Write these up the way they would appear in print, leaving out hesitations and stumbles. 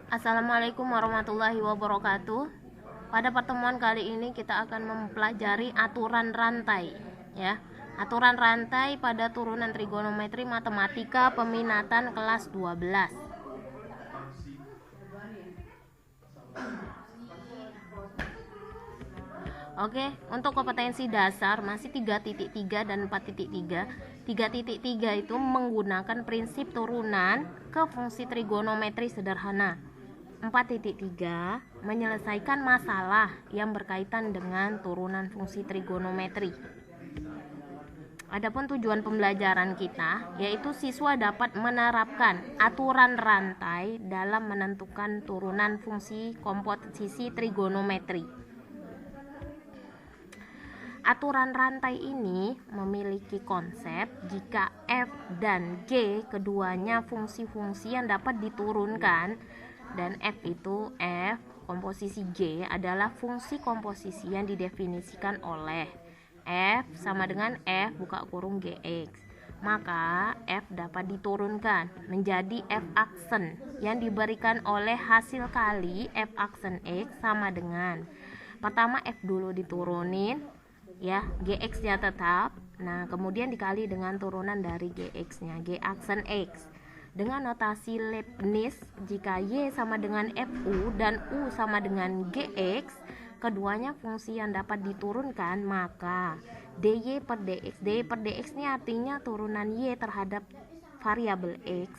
Assalamualaikum warahmatullahi wabarakatuh. Pada pertemuan kali ini kita akan mempelajari aturan rantai, ya. Aturan rantai pada turunan trigonometri matematika peminatan kelas 12. Oke, untuk kompetensi dasar masih 3.3 dan 4.3. 3.3 itu menggunakan prinsip turunan ke fungsi trigonometri sederhana. 4.3 menyelesaikan masalah yang berkaitan dengan turunan fungsi trigonometri. Adapun tujuan pembelajaran kita yaitu siswa dapat menerapkan aturan rantai dalam menentukan turunan fungsi komposisi trigonometri. Aturan rantai ini memiliki konsep jika F dan G keduanya fungsi-fungsi yang dapat diturunkan, dan F itu komposisi G adalah fungsi komposisi yang didefinisikan oleh F sama dengan F buka kurung Gx, maka F dapat diturunkan menjadi F aksen yang diberikan oleh hasil kali F aksen X sama dengan, pertama F dulu diturunin, ya, Gx nya tetap, nah kemudian dikali dengan turunan dari Gx nya, G aksen X. Dengan notasi Leibniz, jika Y sama dengan Fu dan U sama dengan Gx, keduanya fungsi yang dapat diturunkan, maka dy per dx, dy per dx ini artinya turunan Y terhadap variabel X,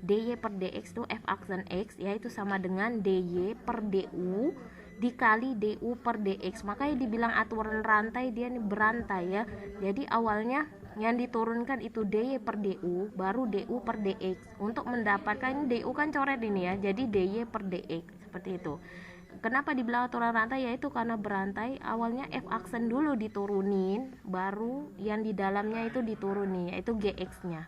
dy per dx itu F aksen X, yaitu sama dengan dy per du dikali du per dx. Makanya dibilang aturan rantai, dia ini berantai, ya. Jadi awalnya yang diturunkan itu dy per du, baru du per dx. Untuk mendapatkan ini du kan coret ini, ya, jadi dy per dx, seperti itu. Kenapa dibilang aturan rantai? Yaitu karena berantai, awalnya f aksen dulu diturunin, baru yang di dalamnya itu diturunin, yaitu gx nya,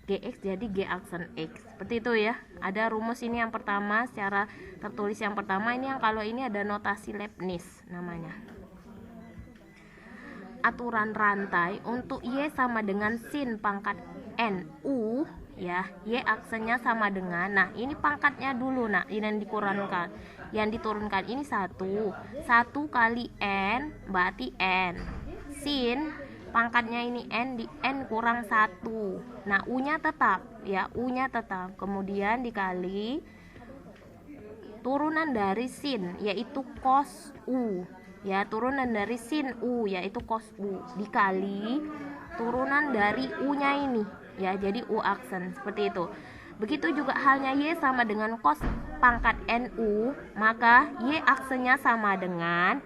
Gx jadi G aksen X, seperti itu, ya. Ada rumus ini yang pertama secara tertulis, yang pertama ini, yang kalau ini ada notasi Leibniz namanya. Aturan rantai untuk Y sama dengan sin pangkat NU, ya, Y aksennya sama dengan, nah ini pangkatnya dulu, nah ini yang dikurangkan, yang diturunkan ini 1 kali N berarti N, sin pangkatnya ini N di N kurang 1, nah U nya tetap, ya, U nya tetap, kemudian dikali turunan dari sin yaitu cos U, ya, turunan dari sin U yaitu cos U, dikali turunan dari U nya ini, ya, jadi U aksen, seperti itu. Begitu juga halnya Y sama dengan cos pangkat NU, maka Y aksennya sama dengan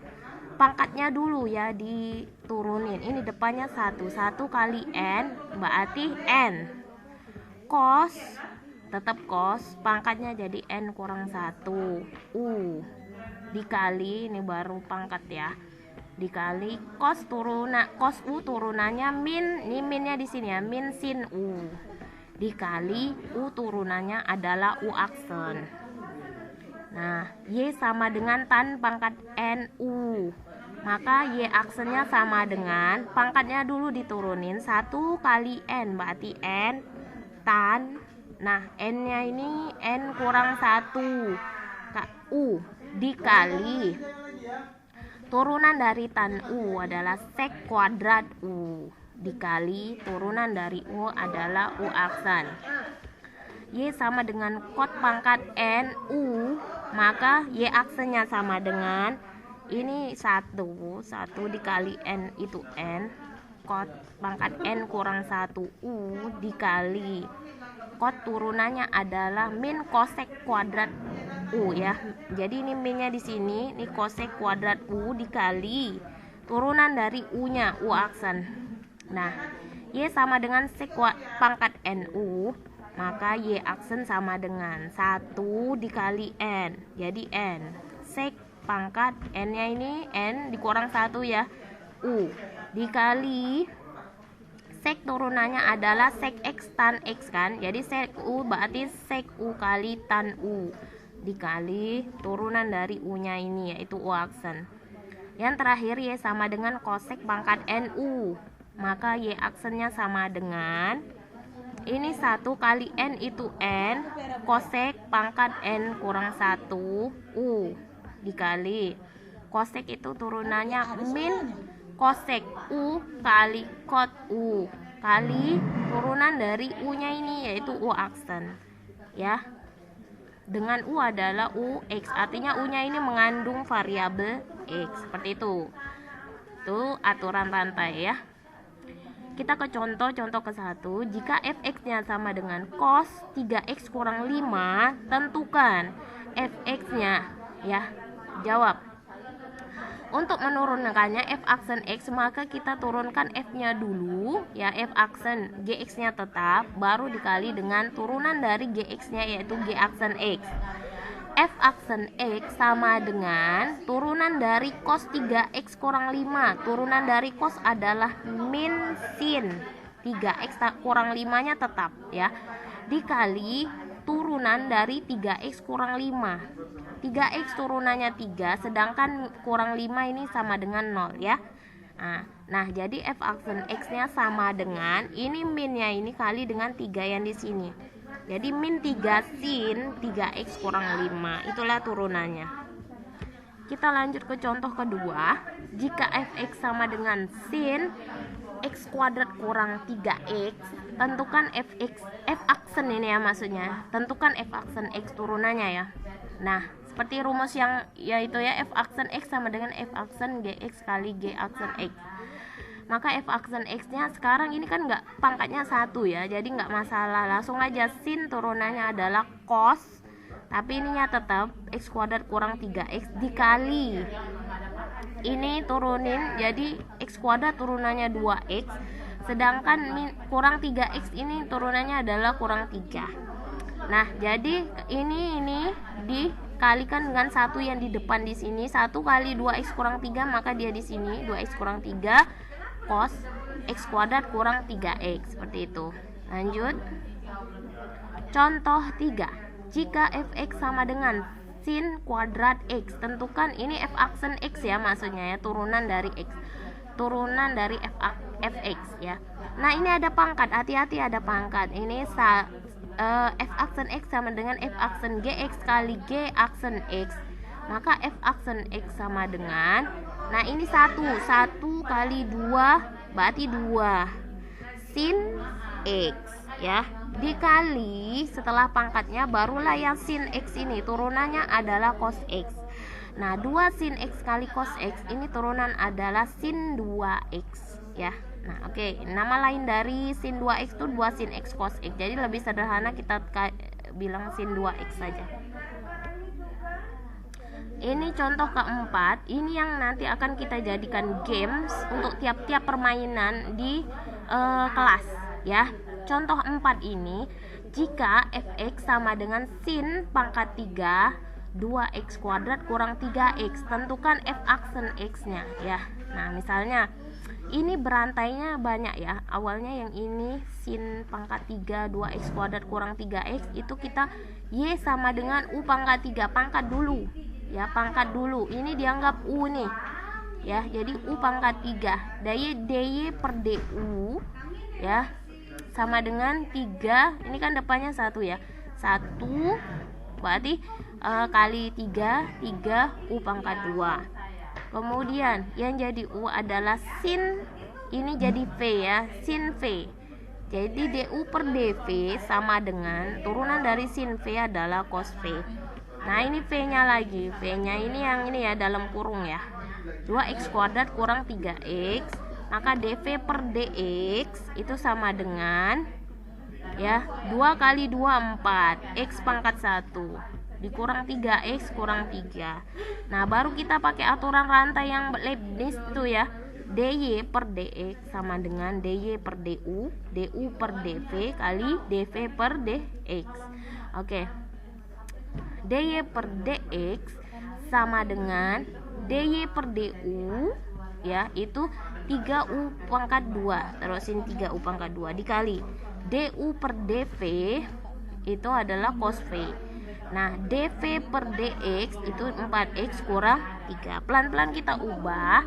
pangkatnya dulu, ya, diturunin, ini depannya 1 kali N berarti N, cos tetap cos, pangkatnya jadi N kurang 1 U, dikali, ini baru pangkat, ya, dikali cos cos U turunannya min, ini minnya di sini, ya, min sin U, dikali U turunannya adalah U aksen. Nah, Y sama dengan tan pangkat NU, maka Y aksennya sama dengan pangkatnya dulu diturunin 1 kali N berarti N tan, nah N nya ini N kurang 1 U, dikali turunan dari tan U adalah sek kuadrat U, dikali turunan dari U adalah U aksen. Y sama dengan kot pangkat NU, maka Y aksennya sama dengan ini 1 dikali N itu N, kot pangkat N kurang 1 U, dikali kot turunannya adalah min kosek kuadrat U, ya. Jadi ini minnya di sini, ini kosek kuadrat U dikali turunan dari U nya, U aksen. Nah, Y sama dengan sek pangkat NU, maka Y aksen sama dengan 1 dikali N, jadi N, sek pangkat N nya ini N dikurang 1, ya, U, dikali sek turunannya adalah sek X tan X, kan, jadi sek U berarti sek U kali tan U, dikali turunan dari U nya ini yaitu U aksen. Yang terakhir Y sama dengan kosek pangkat NU, maka Y aksennya sama dengan ini 1 kali N itu N, kosek pangkat N kurang 1 U dikali kosek itu turunannya min kosek U kali kot U kali turunan dari U nya ini yaitu U aksen ya, dengan U adalah UX, artinya U nya ini mengandung variabel X, seperti itu aturan rantai ya. Kita ke contoh ke 1. Jika fx-nya sama dengan cos 3x kurang 5, tentukan fx-nya ya. Jawab. Untuk menurunkannya f aksen x, maka kita turunkan f-nya dulu ya, f aksen gx-nya tetap, baru dikali dengan turunan dari gx-nya yaitu g aksen x. F aksen X sama dengan turunan dari cos 3x kurang 5. Turunan dari cos adalah min sin 3x kurang 5 nya tetap ya, dikali turunan dari 3x kurang 5. 3x turunannya 3, sedangkan kurang 5 ini sama dengan 0 ya. Nah jadi f aksen X nya sama dengan ini minnya ini kali dengan 3 yang di sini. Jadi min 3 sin 3x kurang 5, itulah turunannya. Kita lanjut ke contoh kedua. Jika fx sama dengan sin x kuadrat kurang 3x, tentukan f aksen ini ya, maksudnya tentukan f aksen x turunannya ya. Nah seperti rumus yang yaitu ya, f aksen x sama dengan f aksen gx kali g aksen x. Maka f aksen x nya sekarang ini kan nggak pangkatnya 1 ya, jadi nggak masalah, langsung aja sin turunannya adalah cos, tapi ininya tetap x kuadrat kurang 3x dikali ini turunin jadi x kuadrat turunannya 2x, sedangkan kurang 3x ini turunannya adalah kurang 3. Nah jadi ini dikalikan dengan 1 yang di depan di sini, 1 kali 2x kurang 3, maka dia di sini 2x kurang 3 cos x kuadrat kurang 3x, seperti itu. Lanjut. Contoh 3. Jika fx sama dengan sin kuadrat x, tentukan ini f aksen x ya, maksudnya ya, turunan dari x, turunan dari fx ya. Nah ini ada pangkat, hati-hati ada pangkat. Ini f aksen x sama dengan f aksen gx kali g aksen x, maka f aksen x sama dengan, nah ini 1 kali 2 berarti 2 sin x ya, dikali setelah pangkatnya barulah yang sin x ini turunannya adalah cos x. Nah 2 sin x kali cos x ini turunan adalah sin 2x ya. Nah oke, nama lain dari sin 2x itu 2 sin x cos x, jadi lebih sederhana kita bilang sin 2x saja. Ini contoh keempat, ini yang nanti akan kita jadikan games untuk tiap-tiap permainan di kelas ya. Contoh 4 ini, jika fx sama dengan sin pangkat 3 2x kuadrat kurang 3x, tentukan f aksen x nya ya. Nah misalnya ini berantainya banyak ya, awalnya yang ini sin pangkat 3 2x kuadrat kurang 3x, itu kita y sama dengan u pangkat 3, pangkat dulu ya, pangkat dulu, ini dianggap u nih ya, jadi u pangkat 3 dy per du ya sama dengan 3, ini kan depannya 1 ya, 1 berarti kali 3 u pangkat 2. Kemudian yang jadi u adalah sin, ini jadi v ya, sin v, jadi du per dv sama dengan turunan dari sin v adalah cos v. Nah ini v nya lagi, v nya ini yang ini ya, dalam kurung ya, 2x kuadrat kurang 3x, maka dv per dx itu sama dengan ya 2 kali 2 4 x pangkat 1 dikurang 3x kurang 3. Nah baru kita pakai aturan rantai yang Leibniz itu ya, dy per dx sama dengan dy per du, du per dv kali dv per dx. Oke, dy per dx sama dengan dy per du ya, itu 3u pangkat 2, terusin 3u pangkat 2 dikali du per dv itu adalah cos v. Nah dv per dx itu 4x kurang 3. Pelan-pelan kita ubah,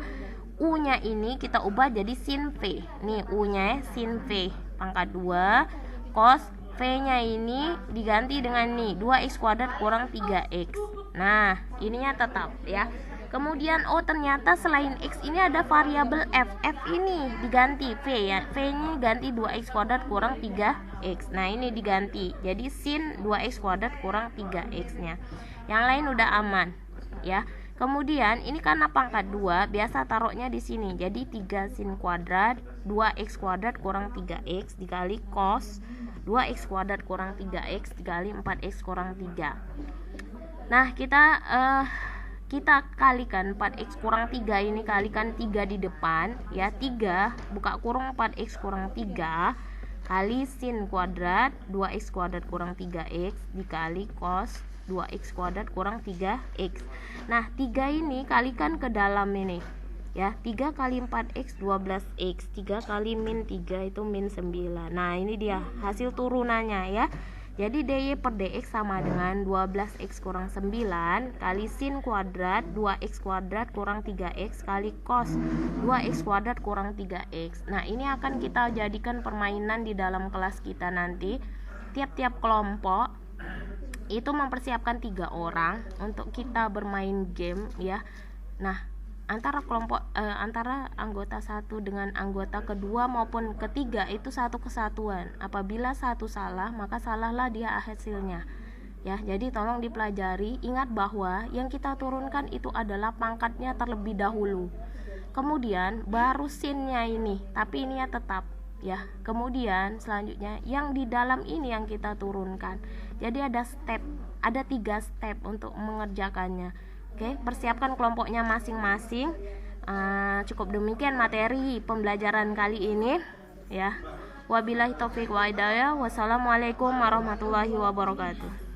u nya ini kita ubah jadi sin v, nih u nya sin v pangkat 2 cos V-nya ini diganti dengan nih 2x kuadrat kurang 3x. Nah, ininya tetap ya. Kemudian ternyata selain x ini ada variabel f. F ini diganti V ya. V-nya ganti 2x kuadrat kurang 3x. Nah, ini diganti. Jadi sin 2x kuadrat kurang 3x-nya. Yang lain udah aman ya. Kemudian ini karena pangkat 2, biasa taruhnya di sini. Jadi 3 sin kuadrat 2x kuadrat kurang 3x dikali cos 2x kuadrat kurang 3x dikali 4x kurang 3. Nah, kita kalikan 4x kurang 3 ini, kalikan 3 di depan ya. 3 buka kurung 4x kurang 3 kali sin kuadrat 2x kuadrat kurang 3x dikali cos 2x kuadrat kurang 3x. Nah, 3 ini kalikan ke dalam ini ya. 3 kali 4x 12x, 3 kali min 3 itu min 9. Nah, ini dia hasil turunannya ya. Jadi dy per dx sama dengan 12x kurang 9 kali sin kuadrat 2x kuadrat kurang 3x kali cos 2x kuadrat kurang 3x. Nah, ini akan kita jadikan permainan di dalam kelas kita nanti. Tiap-tiap kelompok itu mempersiapkan 3 orang untuk kita bermain game ya. Nah, antara anggota satu dengan anggota kedua maupun ketiga itu satu kesatuan. Apabila satu salah, maka salahlah dia hasilnya ya. Jadi tolong dipelajari, ingat bahwa yang kita turunkan itu adalah pangkatnya terlebih dahulu, kemudian baru sinnya ini, tapi ini ya tetap ya. Kemudian selanjutnya yang di dalam ini yang kita turunkan. Jadi ada 3 step untuk mengerjakannya. Oke, persiapkan kelompoknya masing-masing. Cukup demikian materi pembelajaran kali ini ya. Wabillahi taufiq wa hidayah. Wassalamualaikum warahmatullahi wabarakatuh.